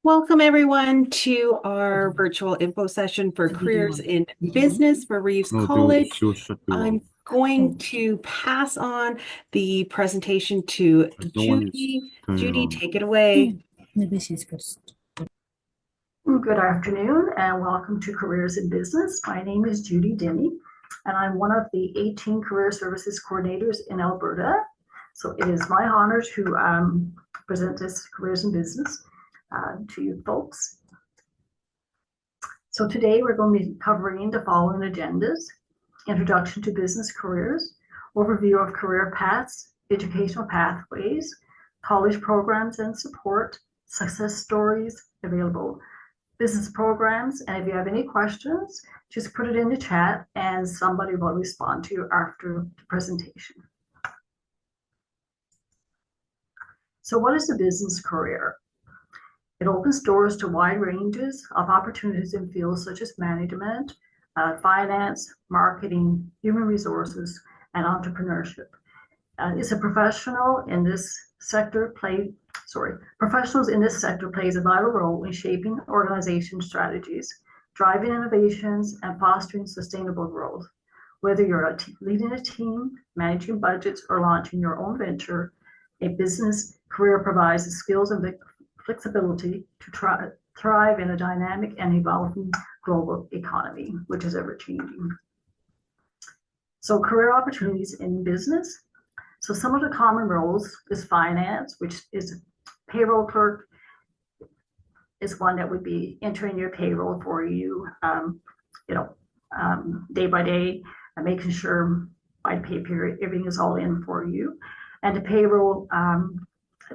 Welcome everyone to our virtual info session for careers in business for Reeves College. I'm going to pass on the presentation to Judy. Judy, take it away. Good afternoon and welcome to Careers in Business. My name is Judy Dimmy and I'm one of the 18 career services coordinators in Alberta. So it is my honor to present this Careers in Business to you folks. So today we're going to be covering the following agendas: introduction to business careers, overview of career paths, educational pathways, college programs and support, success stories available, business programs, and if you have any questions, just put it in the chat and somebody will respond to you after the presentation. So what is a business career? It opens doors to wide ranges of opportunities in fields such as management, finance, marketing, human resources, and entrepreneurship. It's a professional in this sector professionals in this sector plays a vital role in shaping organization strategies, driving innovations, and fostering sustainable growth. Whether you're leading a team, managing budgets, or launching your own venture, a business career provides the skills and flexibility to thrive in a dynamic and evolving global economy, which is ever changing. So career opportunities in business. So some of the common roles is finance, which is payroll clerk is one that would be entering your payroll for you, day by day, and making sure by pay period everything is all in for you. And the payroll,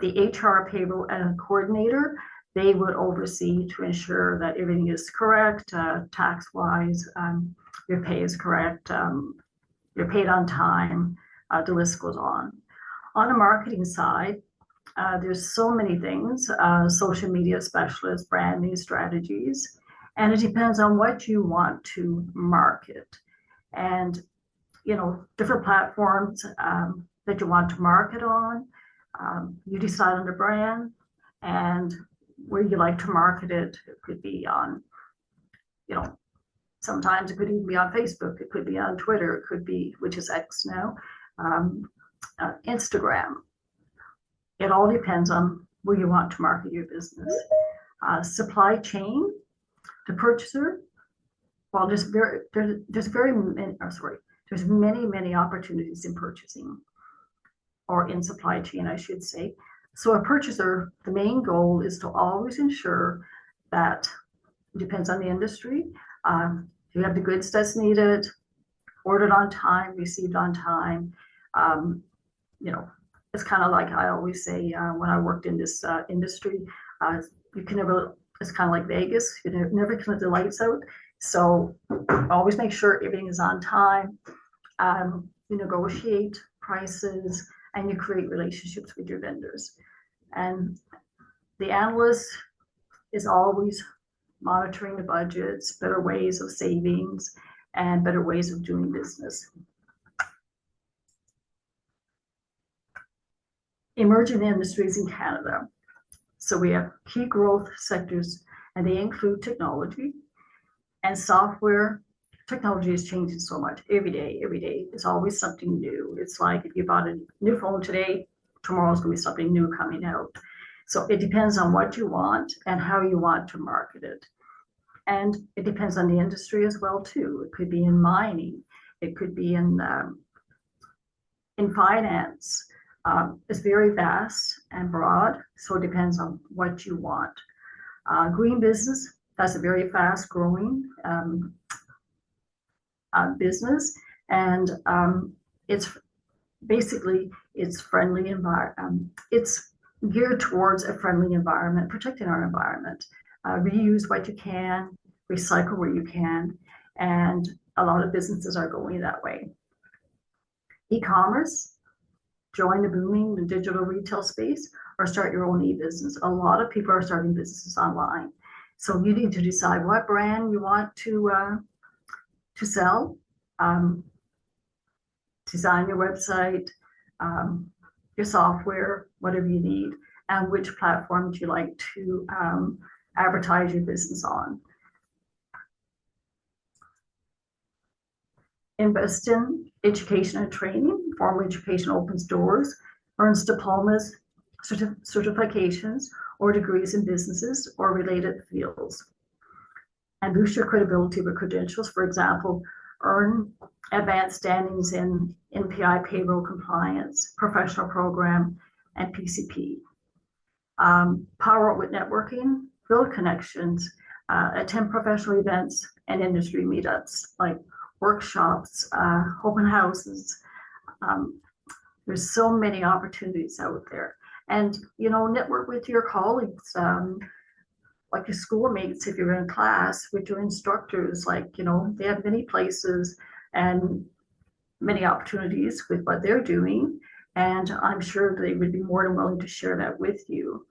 the HR payroll and coordinator, they would oversee to ensure that everything is correct, tax-wise, your pay is correct, you're paid on time, the list goes on. On the marketing side, there's so many things, social media specialists, branding strategies, and it depends on what you want to market. And, different platforms that you want to market on, you decide on the brand and where you like to market it. It could be on, sometimes it could even be on Facebook, it could be on Twitter, it could be, which is X now, Instagram. It all depends on where you want to market your business. Supply chain, the purchaser. Well, there's many opportunities in purchasing, or in supply chain, I should say. So a purchaser, the main goal is to always ensure that, it depends on the industry, you have the goods that's needed, ordered on time, received on time. It's kind of like I always say when I worked in this industry, you can never, it's kind of like Vegas, you never can let the lights out. So always make sure everything is on time. You negotiate prices and you create relationships with your vendors. And the analyst is always monitoring the budgets, better ways of savings, and better ways of doing business. Emerging industries in Canada. So we have key growth sectors, and they include technology and software. Technology is changing so much every day. It's always something new. It's like if you bought a new phone today, tomorrow's going to be something new coming out. So it depends on what you want and how you want to market it. And it depends on the industry as well, too. It could be in mining. It could be in finance. It's very vast and broad, so it depends on what you want. Green business, that's a very fast growing business, and it's basically it's friendly environment. It's geared towards a friendly environment, protecting our environment. Reuse what you can, recycle where you can, and a lot of businesses are going that way. E-commerce, join the booming digital retail space, or start your own e-business. A lot of people are starting businesses online. So you need to decide what brand you want to sell, design your website, your software, whatever you need, and which platform would you like to advertise your business on. Invest in education and training. Formal education opens doors, earns diplomas, certifications, or degrees in businesses or related fields. And boost your credibility with credentials. For example, earn advanced standings in NPI payroll compliance, professional program, and PCP. Power up with networking, build connections, attend professional events and industry meetups like workshops, open houses. There's so many opportunities out there. And, network with your colleagues, like your schoolmates, if you're in class, with your instructors, they have many places and many opportunities with what they're doing. And I'm sure they would be more than willing to share that with you.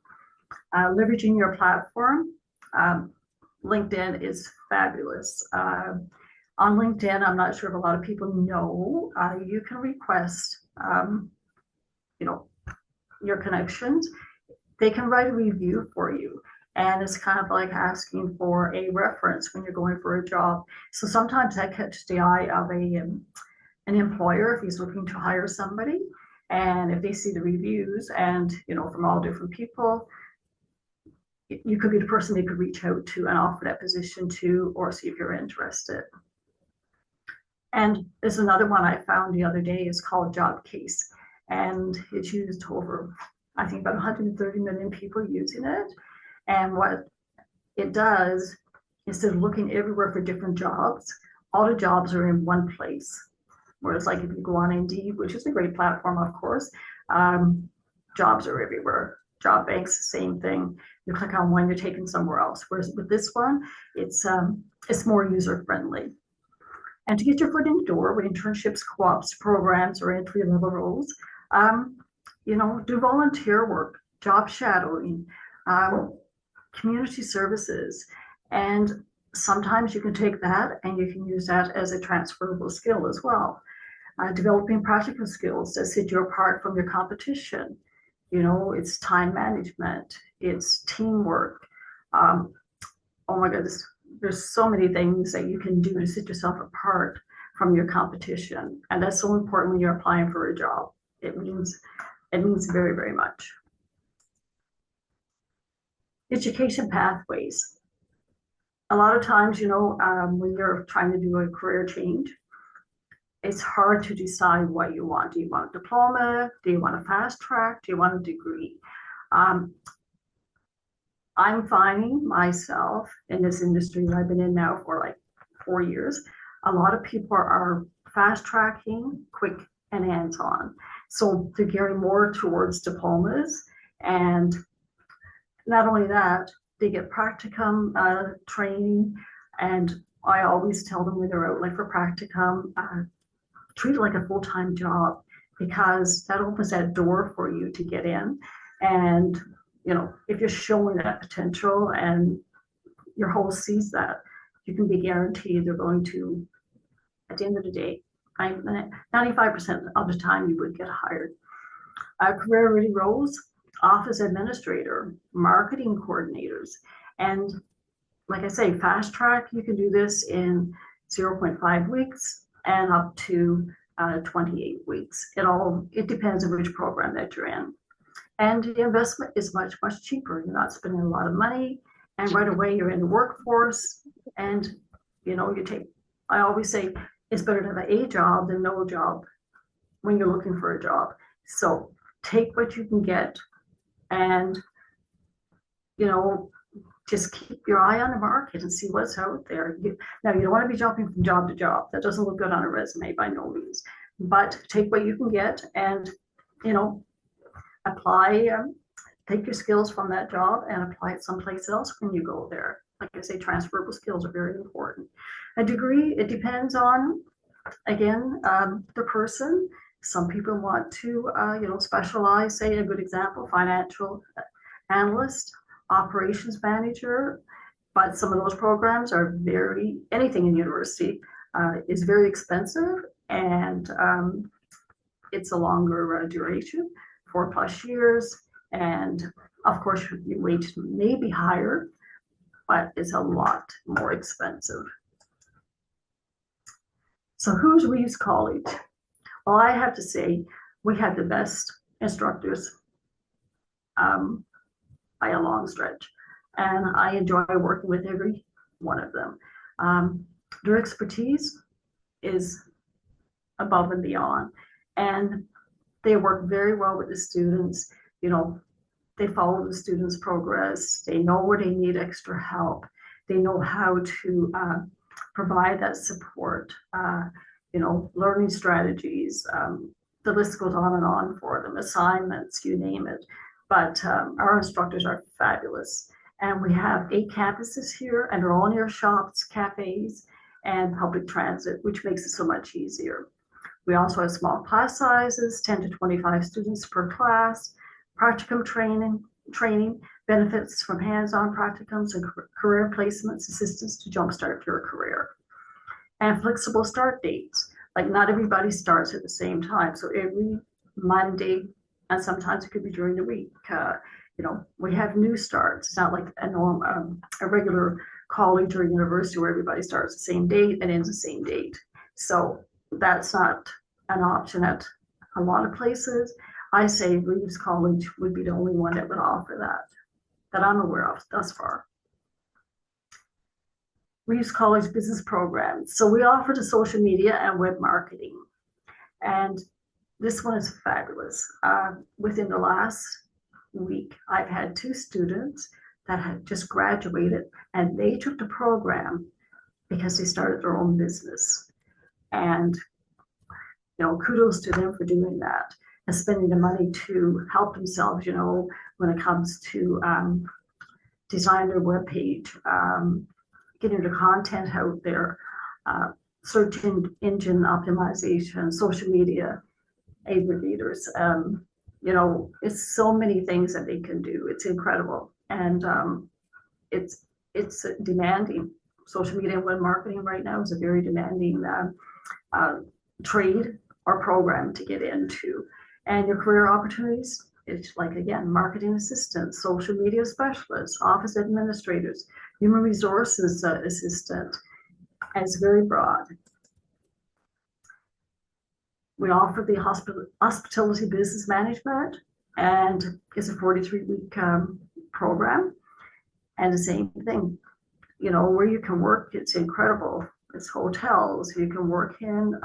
Leveraging your platform. LinkedIn is fabulous. On LinkedIn, I'm not sure if a lot of people know, you can request, your connections. They can write a review for you. And it's kind of like asking for a reference when you're going for a job. So sometimes that catches the eye of an employer if he's looking to hire somebody. And if they see the reviews and, from all different people, you could be the person they could reach out to and offer that position to, or see if you're interested. And there's another one I found the other day is called Job Case. And it's used over, I think, about 130 million people using it. And what it does, instead of looking everywhere for different jobs, all the jobs are in one place. Whereas if you go on Indeed, which is a great platform, of course, jobs are everywhere. Job banks, the same thing. You click on one, you're taken somewhere else. Whereas with this one, it's more user-friendly. And to get your foot in the door with internships, co-ops, programs, or entry-level roles, do volunteer work, job shadowing, community services. And sometimes you can take that and you can use that as a transferable skill as well. Developing practical skills that set you apart from your competition. It's time management, it's teamwork. Oh my goodness, there's so many things that you can do to set yourself apart from your competition. And that's so important when you're applying for a job. It means very, very much. Education pathways. A lot of times, when you're trying to do a career change, it's hard to decide what you want. Do you want a diploma? Do you want a fast track? Do you want a degree? I'm finding myself in this industry that I've been in now for 4 years. A lot of people are fast tracking, quick and hands-on. So they're gearing more towards diplomas. And not only that, they get practicum training. And I always tell them when they're out for practicum, treat it like a full-time job, because that opens that door for you to get in. And if you're showing that potential and your host sees that, you can be guaranteed they're going to, at the end of the day, 95% of the time you would get hired. Career ready roles, office administrator, marketing coordinators. And like I say, fast track, you can do this in 0.5 weeks and up to 28 weeks. It depends on which program that you're in. And the investment is much, much cheaper. You're not spending a lot of money, and right away you're in the workforce. And I always say it's better to have a job than no job when you're looking for a job. So take what you can get, and just keep your eye on the market and see what's out there. Now, you don't want to be jumping from job to job. That doesn't look good on a resume by no means. But take what you can get and apply, take your skills from that job and apply it someplace else when you go there. Like I say, transferable skills are very important. A degree, it depends on, again, the person. Some people want to, specialize, say a good example, financial analyst, operations manager, but some of those programs are anything in university is very expensive, and it's a longer duration, 4+ years, and Of course, your wage may be higher, but it's a lot more expensive. So who's Reeves College? Well, I have to say, we had the best instructors um, by a long stretch, and I enjoy working with every one of them. Um, their expertise is above and beyond, and they work very well with the students. You know, they follow the students' progress. They know where they need extra help. They know how to provide that support. Learning strategies. The list goes on and on for them. Assignments, you name it. But our instructors are fabulous. And we have 8 campuses here, and they're all near shops, cafes, and public transit, which makes it so much easier. We also have small class sizes, 10 to 25 students per class, practicum training, benefits from hands-on practicums and career placements, assistance to jumpstart your career, and flexible start dates. Like not everybody starts at the same time. So every Monday, and sometimes it could be during the week, we have new starts. It's not like a regular college or university where everybody starts the same date and ends the same date. So that's not an option at a lot of places. I say Reeves College would be the only one that would offer that I'm aware of thus far. Reeves College business programs. So we offer the social media and web marketing. And this one is fabulous. Within the last week, I've had 2 students that had just graduated, and they took the program because they started their own business. And kudos to them for doing that and spending the money to help themselves, when it comes to design their webpage, getting the content out there, search engine optimization, social media, aggregators. It's so many things that they can do. It's incredible. And it's demanding. Social media and web marketing right now is a very demanding trade or program to get into. And your career opportunities, it's like, again, marketing assistants, social media specialists, office administrators, human resources assistant, and it's very broad. We offer the hospitality business management, and it's a 43-week program. And the same thing, where you can work, it's incredible. It's hotels, you can work in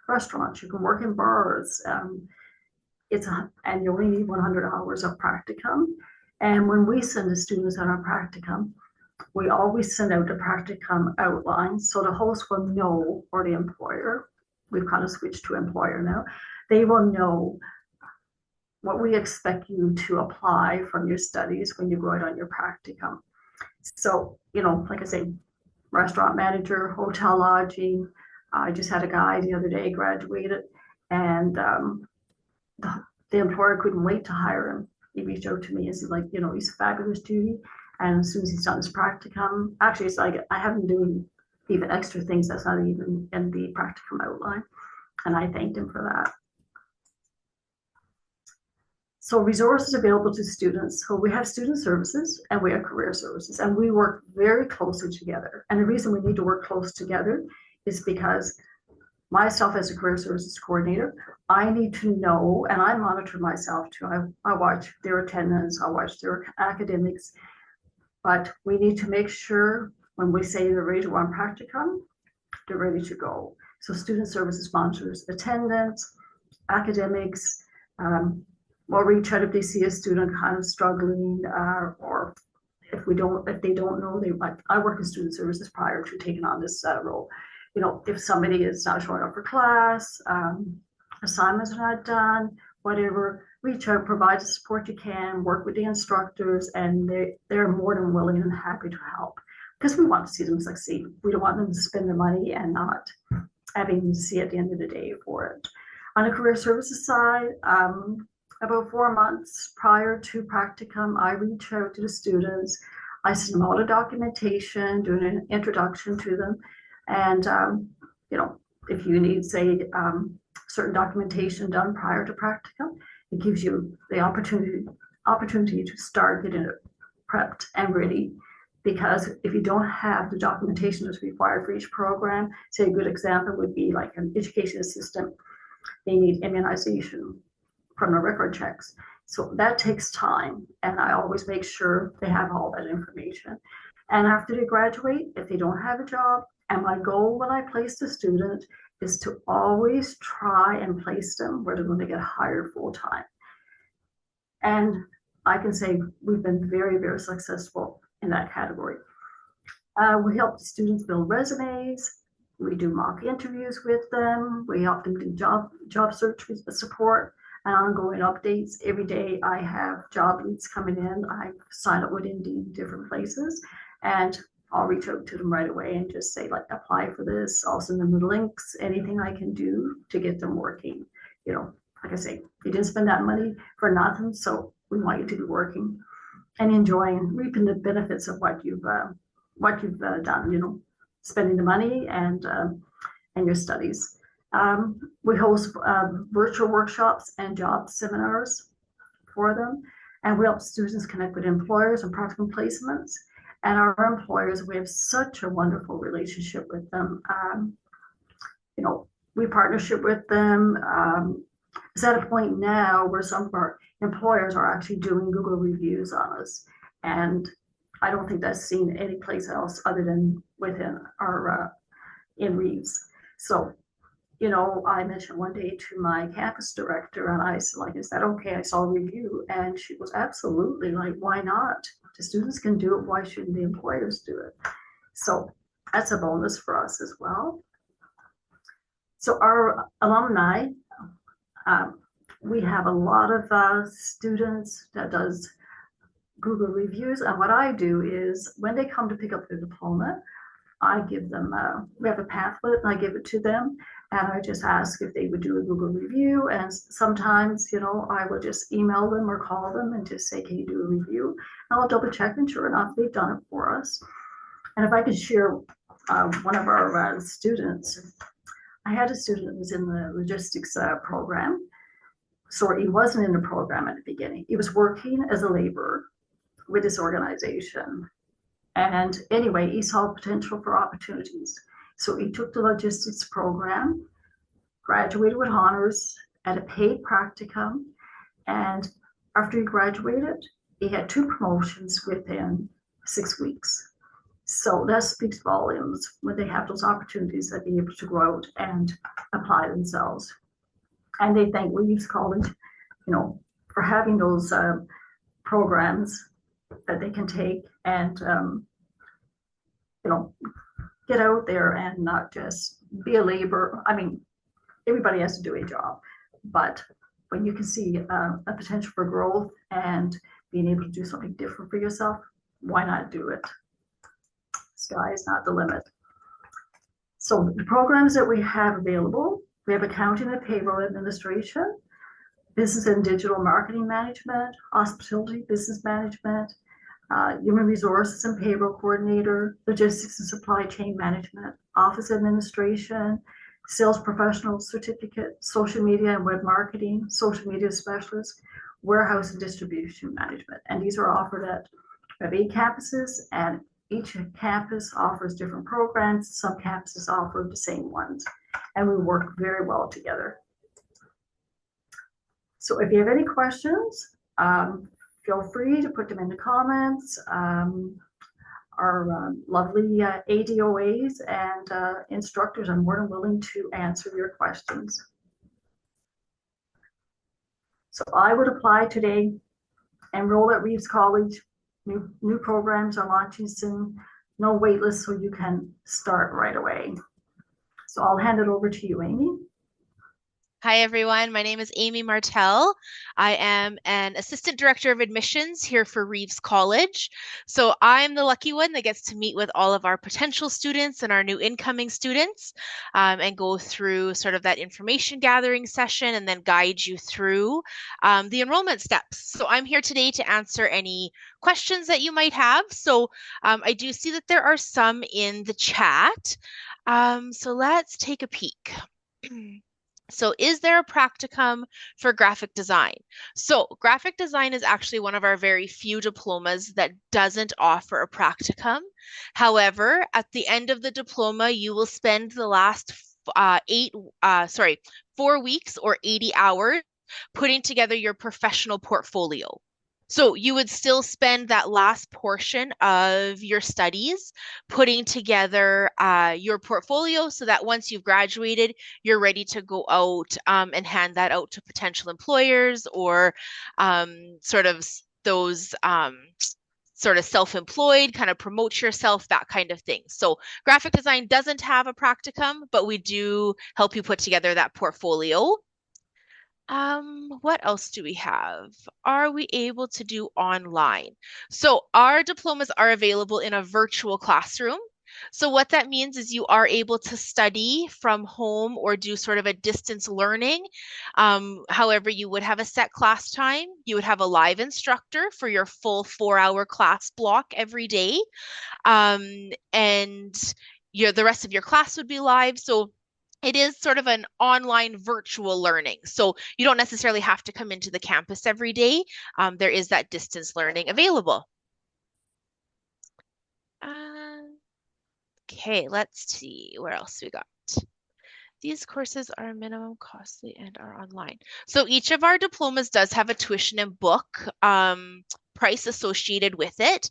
restaurants, you can work in bars. And you only need 100 hours of practicum. And when we send the students on our practicum, we always send out the practicum outline so the host will know, or the employer, we've kind of switched to employer now, they will know what we expect you to apply from your studies when you go out on your practicum. So, like I say, restaurant manager, hotel lodging. I just had a guy the other day graduated, and the employer couldn't wait to hire him. He reached out to me and said, he's a fabulous Judy. And as soon as he's done his practicum, actually, it's like I have him doing even extra things that's not even in the practicum outline. And I thanked him for that. So resources available to students. So we have student services and we have career services, and we work very closely together. And the reason we need to work close together is because myself as a career services coordinator, I need to know, and I monitor myself too. I watch their attendance, I watch their academics, but we need to make sure when we say they're ready to run practicum, they're ready to go. So student services monitors attendance, academics, we'll reach out if they see a student kind of struggling, or if they don't know, I work in student services prior to taking on this role. If somebody is not showing up for class, assignments are not done, whatever, reach out, provide the support you can, work with the instructors, and they're more than willing and happy to help, because we want to see them succeed. We don't want them to spend the money and not having to see at the end of the day for it. On the career services side, about 4 months prior to practicum, I reach out to the students. I send them all the documentation, doing an introduction to them. And, if you need, say, certain documentation done prior to practicum, it gives you the opportunity to start getting it prepped and ready. Because if you don't have the documentation that's required for each program, say a good example would be like an education assistant, they need immunization from the record checks. So that takes time, and I always make sure they have all that information. And after they graduate, if they don't have a job, and my goal when I place the student is to always try and place them where they're going to get hired full time. And I can say we've been very, very successful in that category. We help the students build resumes. We do mock interviews with them. We help them do job search support and ongoing updates. Every day I have job leads coming in. I sign up with Indeed different places, and I'll reach out to them right away and just say, like, apply for this. I'll send them the links, anything I can do to get them working. You know, like I say, you didn't spend that money for nothing, so we want you to be working and enjoying, reaping the benefits of what you've done. You know, spending the money and your studies. We host virtual workshops and job seminars for them, and we help students connect with employers and practical placements. And our employers, we have such a wonderful relationship with them. You know, we partnership with them. It's at a point now where some of our employers are actually doing Google reviews on us, and I don't think that's seen any place else other than within our in Reeves. So, you know, I mentioned one day to my campus director, and I said, like, is that okay? I saw a review, and she was absolutely like, why not? The students can do it. Why shouldn't the employers do it? So that's a bonus for us as well. So our alumni, we have a lot of students that does Google reviews. And what I do is when they come to pick up their diploma, I give them, we have a pamphlet and I give it to them. And I just ask if they would do a Google review. And sometimes, you know, I will just email them or call them and just say, can you do a review? And I'll double check, and sure enough, they've done it for us. And if I could share one of our students, I had a student that was in the logistics program. So he wasn't in the program at the beginning. He was working as a laborer with this organization. And anyway, he saw potential for opportunities. So he took the logistics program, graduated with honors at a paid practicum. And after he graduated, he had 2 promotions within 6 weeks. So that speaks volumes when they have those opportunities to be able to go out and apply themselves. And they thank Reeves College, you know, for having those programs that they can take and, you know, get out there and not just be a laborer. I mean, everybody has to do a job, but when you can see a potential for growth and being able to do something different for yourself, why not do it? Sky is not the limit. So the programs that we have available, we have accounting and payroll administration, business and digital marketing management, hospitality business management, human resources and payroll coordinator, logistics and supply chain management, office administration, sales professional certificate, social media and web marketing, social media specialist, warehouse and distribution management. And these are offered at, we have 8 campuses, and each campus offers different programs. Some campuses offer the same ones, and we work very well together. So if you have any questions, feel free to put them in the comments. Our lovely ADOAs and instructors are more than willing to answer your questions. So I would apply today, enroll at Reeves College. New programs are launching soon. No wait list, so you can start right away. So I'll hand it over to you, Amy. Hi, everyone. My name is Amy Martell. I am an assistant director of admissions here for Reeves College. So I'm the lucky one that gets to meet with all of our potential students and our new incoming students and go through sort of that information gathering session and then guide you through the enrollment steps. So I'm here today to answer any questions that you might have. So I do see that there are some in the chat. So let's take a peek. So is there a practicum for graphic design? So graphic design is actually one of our very few diplomas that doesn't offer a practicum. However, at the end of the diploma, you will spend the last 4 weeks or 80 hours putting together your professional portfolio. So you would still spend that last portion of your studies putting together your portfolio so that once you've graduated, you're ready to go out and hand that out to potential employers or sort of those sort of self-employed, kind of promote yourself, that kind of thing. So graphic design doesn't have a practicum, but we do help you put together that portfolio. What else do we have? Are we able to do online? So our diplomas are available in a virtual classroom. So what that means is you are able to study from home or do sort of a distance learning. However, you would have a set class time. You would have a live instructor for your full 4-hour class block every day. And the rest of your class would be live. So it is sort of an online virtual learning. So you don't necessarily have to come into the campus every day. There is that distance learning available. Okay, let's see where else we got. These courses are minimum costly and are online. So each of our diplomas does have a tuition and book price associated with it.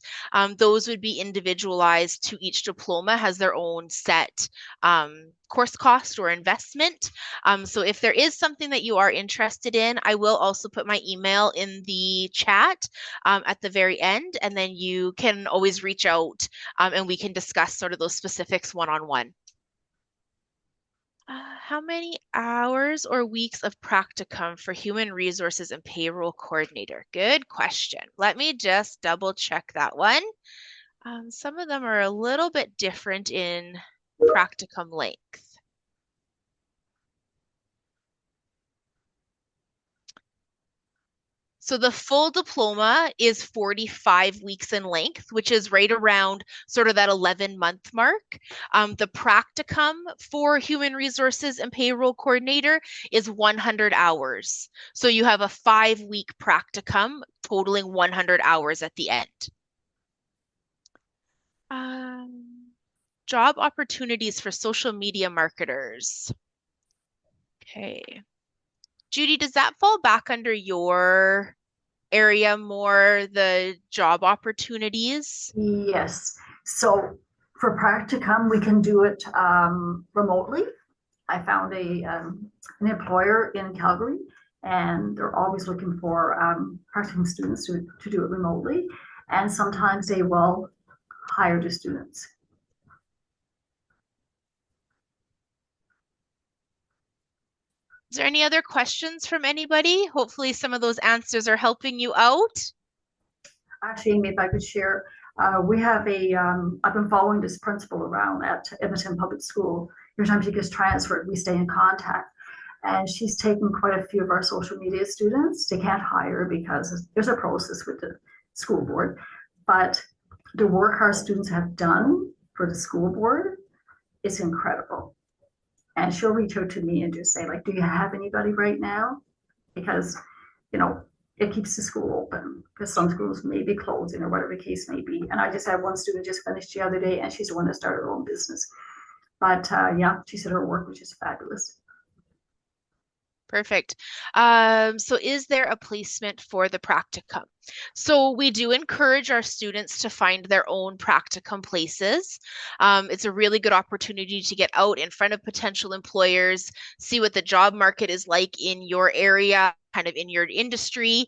Those would be individualized to each diploma, has their own set course cost or investment. So if there is something that you are interested in, I will also put my email in the chat at the very end, and then you can always reach out and we can discuss sort of those specifics one-on-one. How many hours or weeks of practicum for human resources and payroll coordinator? Good question. Let me just double check that one. Some of them are a little bit different in practicum length. So the full diploma is 45 weeks in length, which is right around sort of that 11-month mark. The practicum for human resources and payroll coordinator is 100 hours. So you have a 5-week practicum totaling 100 hours at the end. Job opportunities for social media marketers. Okay. Judy, does that fall back under your area more, the job opportunities? Yes. So for practicum, we can do it remotely. I found an employer in Calgary, and they're always looking for practicum students to do it remotely. And sometimes they will hire the students. Is there any other questions from anybody? Hopefully some of those answers are helping you out. Actually, Amy, if I could share, we have I've been following this principal around at Edmonton Public School. Every time she gets transferred, we stay in contact. And she's taken quite a few of our social media students. They can't hire because there's a process with the school board. But the work our students have done for the school board is incredible. And she'll reach out to me and just say, like, do you have anybody right now? Because, it keeps the school open because some schools may be closing or whatever the case may be. And I just had one student just finished the other day, and she's the one that started her own business. But yeah, she said her work was just fabulous. Perfect. So is there a placement for the practicum? So we do encourage our students to find their own practicum places. It's a really good opportunity to get out in front of potential employers, see what the job market is like in your area, kind of in your industry.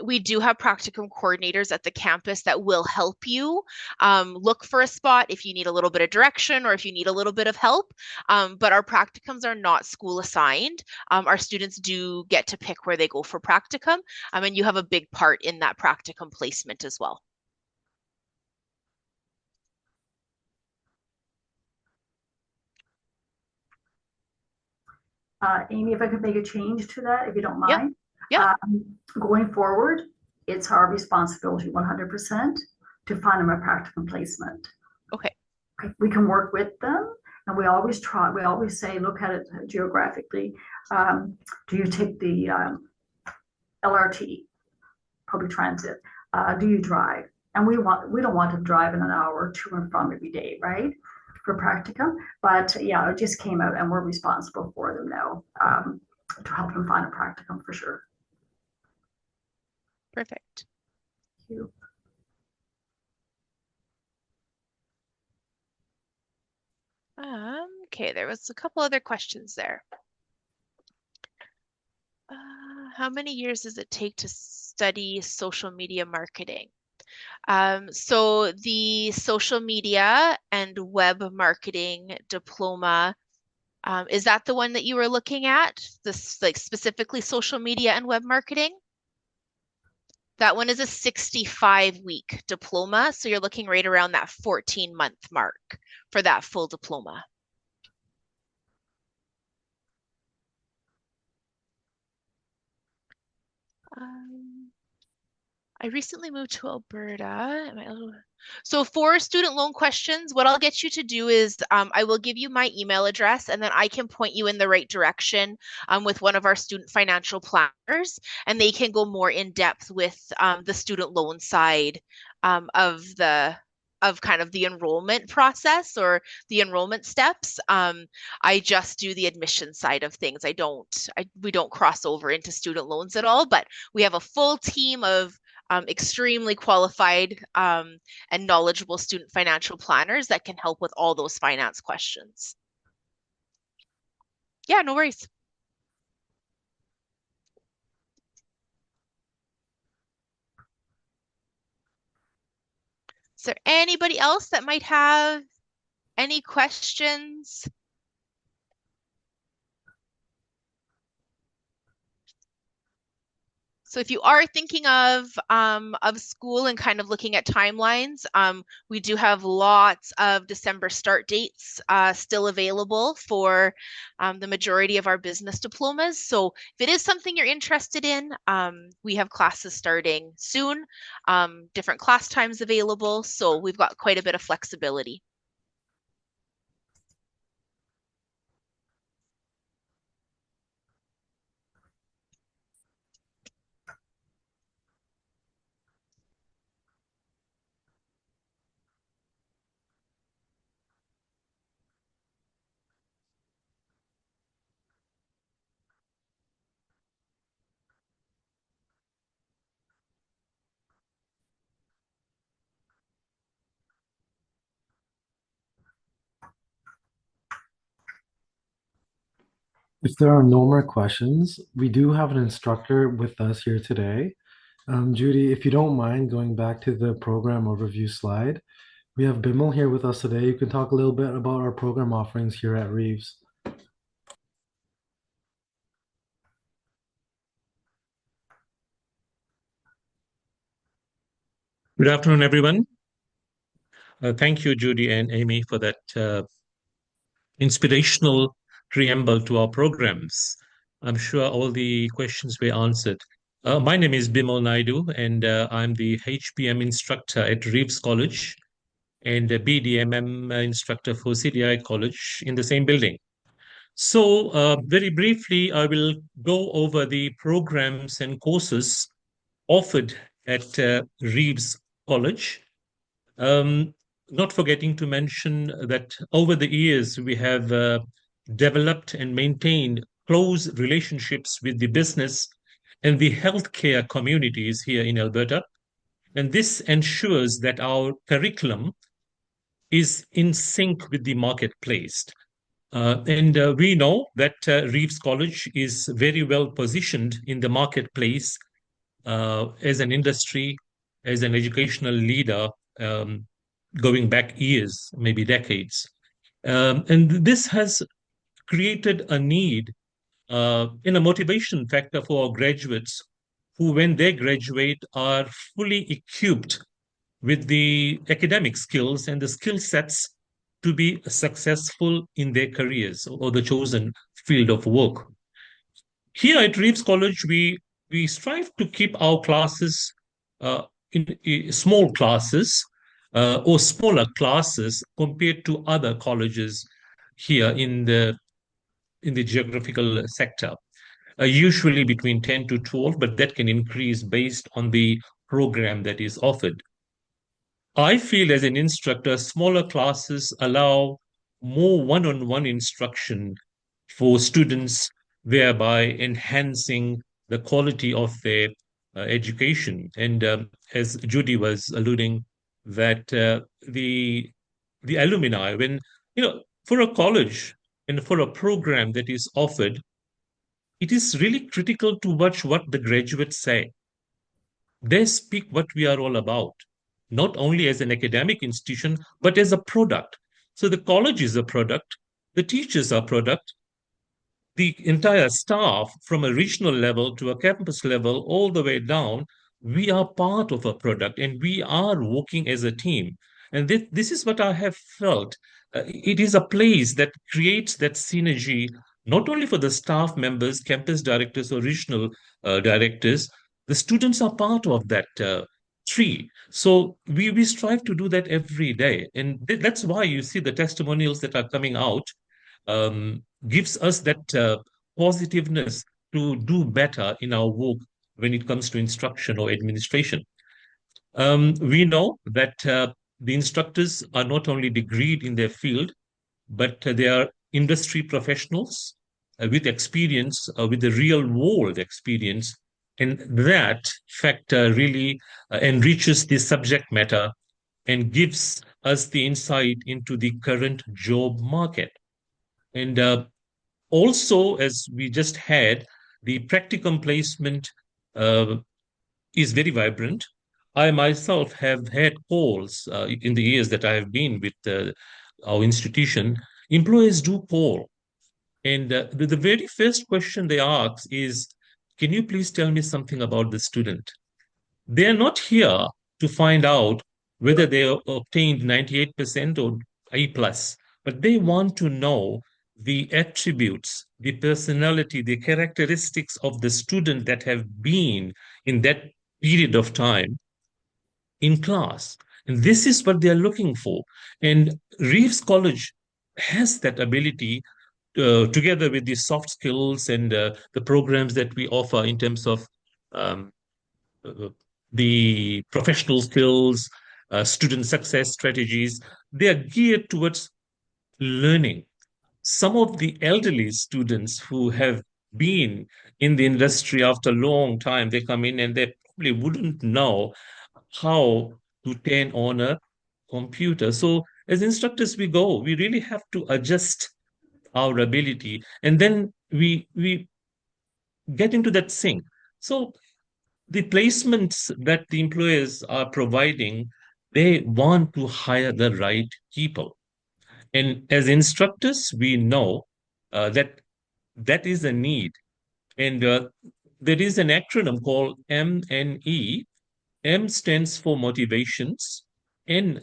We do have practicum coordinators at the campus that will help you look for a spot if you need a little bit of direction or if you need a little bit of help. But our practicums are not school assigned. Our students do get to pick where they go for practicum, and you have a big part in that practicum placement as well. Amy, if I could make a change to that, if you don't Yeah. mind. Yeah. Going forward, it's our responsibility 100% to find them a practicum placement. Okay. We can work with them, And we always say, look at it geographically. Do you take the LRT, public transit? Do you drive? And we don't want to drive in an hour to and from every day, right? For practicum. But yeah, it just came out and we're responsible for them now, to help them find a practicum for sure. Perfect. Thank you. Okay, there was a couple other questions there. How many years does it take to study social media marketing? So the social media and web marketing diploma, is that the one that you were looking at? This like specifically social media and web marketing? That one is a 65-week diploma. So you're looking right around that 14-month mark for that full diploma. I recently moved to Alberta. So for student loan questions, what I'll get you to do is I will give you my email address and then I can point you in the right direction with one of our student financial planners, and they can go more in depth with the student loan side of kind of the enrollment process or the enrollment steps. I just do the admission side of things. We don't cross over into student loans at all, but we have a full team of extremely qualified and knowledgeable student financial planners that can help with all those finance questions. Yeah, no worries. Is there anybody else that might have any questions? So if you are thinking of school and kind of looking at timelines, we do have lots of December start dates still available for the majority of our business diplomas. So if it is something you're interested in, we have classes starting soon, different class times available. So we've got quite a bit of flexibility. If there are no more questions, we do have an instructor with us here today. Judy, if you don't mind going back to the program overview slide, we have Bimal here with us today. You can talk a little bit about our program offerings here at Reeves. Good afternoon, everyone. Thank you, Judy and Amy, for that inspirational preamble to our programs. I'm sure all the questions were answered. My name is Bimal Naidu, and I'm the HPM instructor at Reeves College and a BDMM instructor for CDI College in the same building. So, very briefly, I will go over the programs and courses offered at Reeves College. Not forgetting to mention that over the years, we have developed and maintained close relationships with the business and the healthcare communities here in Alberta. And this ensures that our curriculum is in sync with the marketplace. And we know that Reeves College is very well positioned in the marketplace as an industry, as an educational leader, going back years, maybe decades. And this has created a need in a motivation factor for our graduates who, when they graduate, are fully equipped with the academic skills and the skill sets to be successful in their careers or the chosen field of work. Here at Reeves College, we strive to keep our classes in small classes or smaller classes compared to other colleges here in the geographical sector, usually between 10 to 12, but that can increase based on the program that is offered. I feel as an instructor, smaller classes allow more one-on-one instruction for students, thereby enhancing the quality of their education. And as Judy was alluding, that the alumni, when for a college and for a program that is offered, it is really critical to watch what the graduates say. They speak what we are all about, not only as an academic institution, but as a product. So the college is a product, the teachers are product, the entire staff from a regional level to a campus level, all the way down, we are part of a product and we are working as a team. And this is what I have felt. It is a place that creates that synergy, not only for the staff members, campus directors, or regional directors, the students are part of that tree. So we strive to do that every day. And that's why you see the testimonials that are coming out gives us that positiveness to do better in our work when it comes to instruction or administration. We know that the instructors are not only degreed in their field, but they are industry professionals with experience, with the real world experience. And that factor really enriches the subject matter and gives us the insight into the current job market. And also, as we just had, the practicum placement uh, is very vibrant. I myself have had calls in the years that I have been with our institution. Employers do call. And the very first question they ask is, can you please tell me something about the student? They're not here to find out whether they obtained 98% or A plus, but they want to know the attributes, the personality, the characteristics of the student that have been in that period of time in class. And this is what they're looking for. And Reeves College has that ability together with the soft skills and the programs that we offer in terms of um, uh, the professional skills, student success strategies, they are geared towards learning. Some of the elderly students who have been in the industry after a long time, they come in and they probably wouldn't know how to turn on a computer. So as instructors, we really have to adjust our ability, and then we get into that sync. So the placements that the employers are providing, they want to hire the right people. And as instructors, we know that that is a need. And there is an acronym called MNE. M stands for motivations,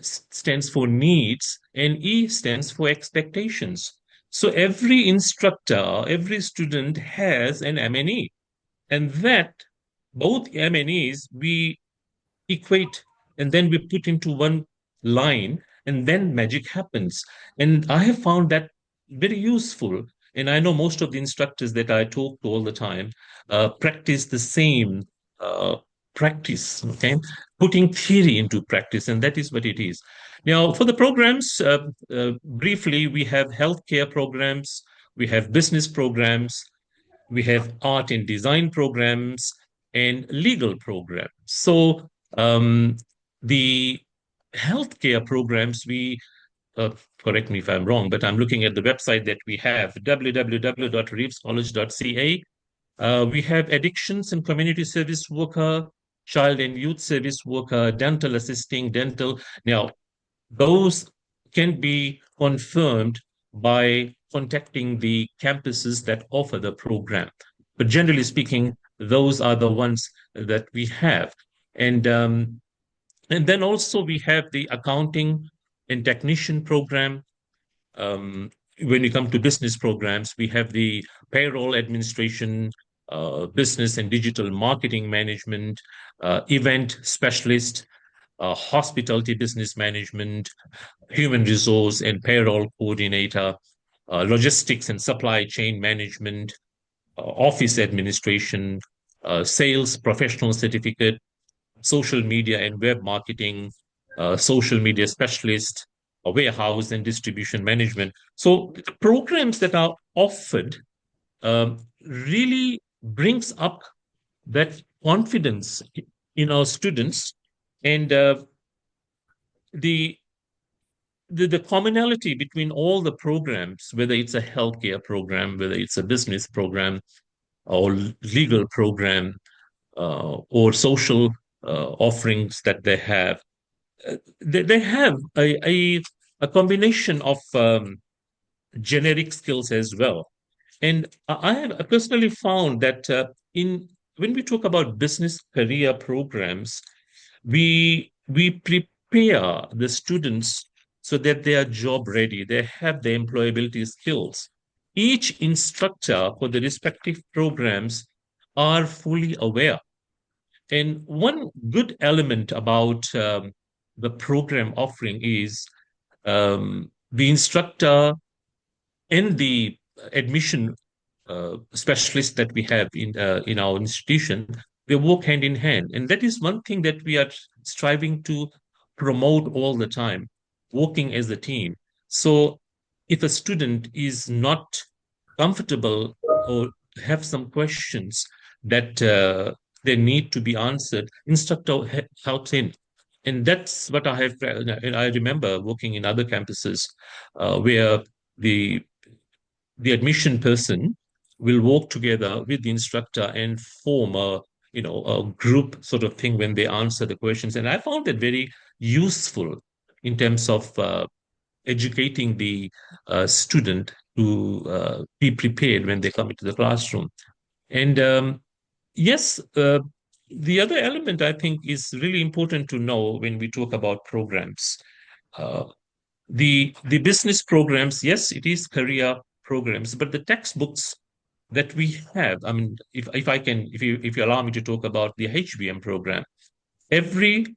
stands for needs, and E stands for expectations. So every instructor, every student has an MNE. And that both MNEs we equate and then we put into one line, and then magic happens. And I have found that very useful. And I know most of the instructors that I talk to all the time practice the same uh, practice, okay? Putting theory into practice, and that is what it is. Now, for the programs, briefly, we have healthcare programs, we have business programs, we have art and design programs and legal programs. So the healthcare programs, correct me if I'm wrong, but I'm looking at the website that we have, www.reevescollege.ca. We have addictions and community service worker, child and youth service worker, dental assisting, dental. Now, those can be confirmed by contacting the campuses that offer the program. But generally speaking, those are the ones that we have. And then also we have the accounting and technician program. When we come to business programs, we have the payroll administration, business and digital marketing management, event specialist, hospitality business management, human resource and payroll coordinator, logistics and supply chain management, office administration, sales professional certificate, social media and web marketing, social media specialist, warehouse and distribution management. So the programs that are offered really brings up that confidence in our students, and the, the commonality between all the programs, whether it's a healthcare program, whether it's a business program or legal program, or social offerings that they have, they have a combination of generic skills as well. And I have personally found that in when we talk about business career programs, we prepare the students so that they are job ready, they have the employability skills. Each instructor for the respective programs are fully aware. And one good element about the program offering is the instructor and the admission specialists that we have in our institution, they work hand in hand, and that is one thing that we are striving to promote all the time, working as a team. So, if a student is not comfortable or have some questions that they need to be answered, instructor helps in. And that's what I have. And I remember working in other campuses where the the admission person will work together with the instructor and form a group sort of thing when they answer the questions. And I found that very useful in terms of educating the student to be prepared when they come into the classroom. And yes, the other element I think is really important to know when we talk about programs. Uh, the business programs, yes, it is career programs, but the textbooks that we have, I mean, if I can, if you allow me to talk about the HBM program, every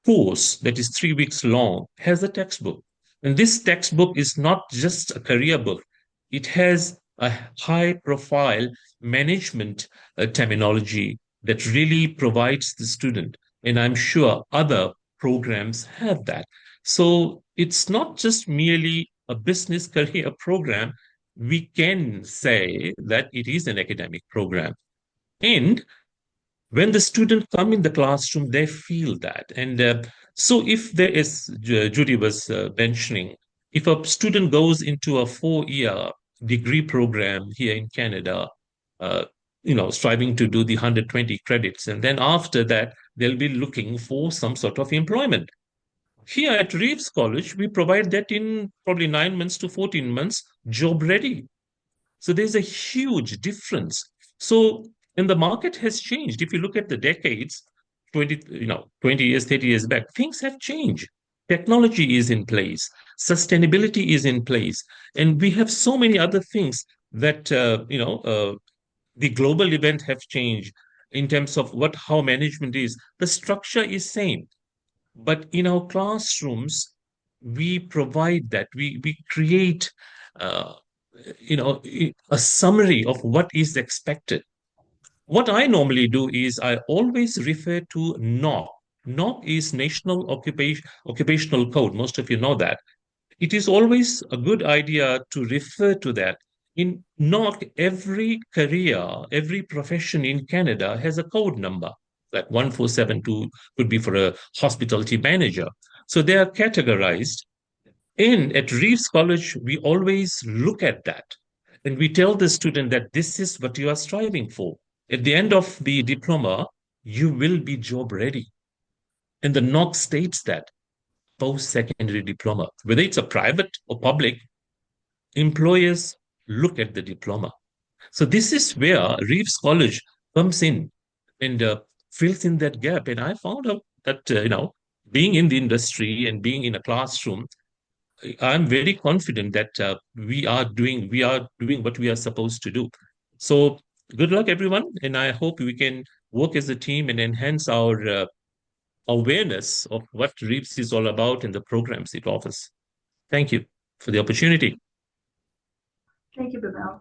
course that is 3 weeks long has a textbook. And this textbook is not just a career book, it has a high profile management terminology that really provides the student. And I'm sure other programs have that. So it's not just merely a business career program. We can say that it is an academic program. And when the student come in the classroom, they feel that. And so if there is, Judy was mentioning, if a student goes into a 4-year degree program here in Canada, uh, striving to do the 120 credits, and then after that, they'll be looking for some sort of employment. Here at Reeves College, we provide that in probably 9 months to 14 months, job ready. So there's a huge difference. So, and the market has changed. If you look at the decades, 20 years, 30 years back, things have changed. Technology is in place, sustainability is in place, and we have so many other things that the global event have changed in terms of how management is. The structure is same, but in our classrooms, we provide that. We create uh, a summary of what is expected. What I normally do is I always refer to NOC. NOC is National Occupational Code. Most of you know that. It is always a good idea to refer to that. In NOC, every career, every profession in Canada has a code number. Like 1472 could be for a hospitality manager. So they are categorized. And at Reeves College, we always look at that and we tell the student that this is what you are striving for. At the end of the diploma, you will be job ready. And the NOC states that post-secondary diploma, whether it's a private or public, employers look at the diploma. So this is where Reeves College comes in and fills in that gap. And I found out that, being in the industry and being in a classroom, I'm very confident that we are doing what we are supposed to do. So good luck, everyone, and I hope we can work as a team and enhance our awareness of what Reeves is all about and the programs it offers. Thank you. for the opportunity. Thank you, Bimel.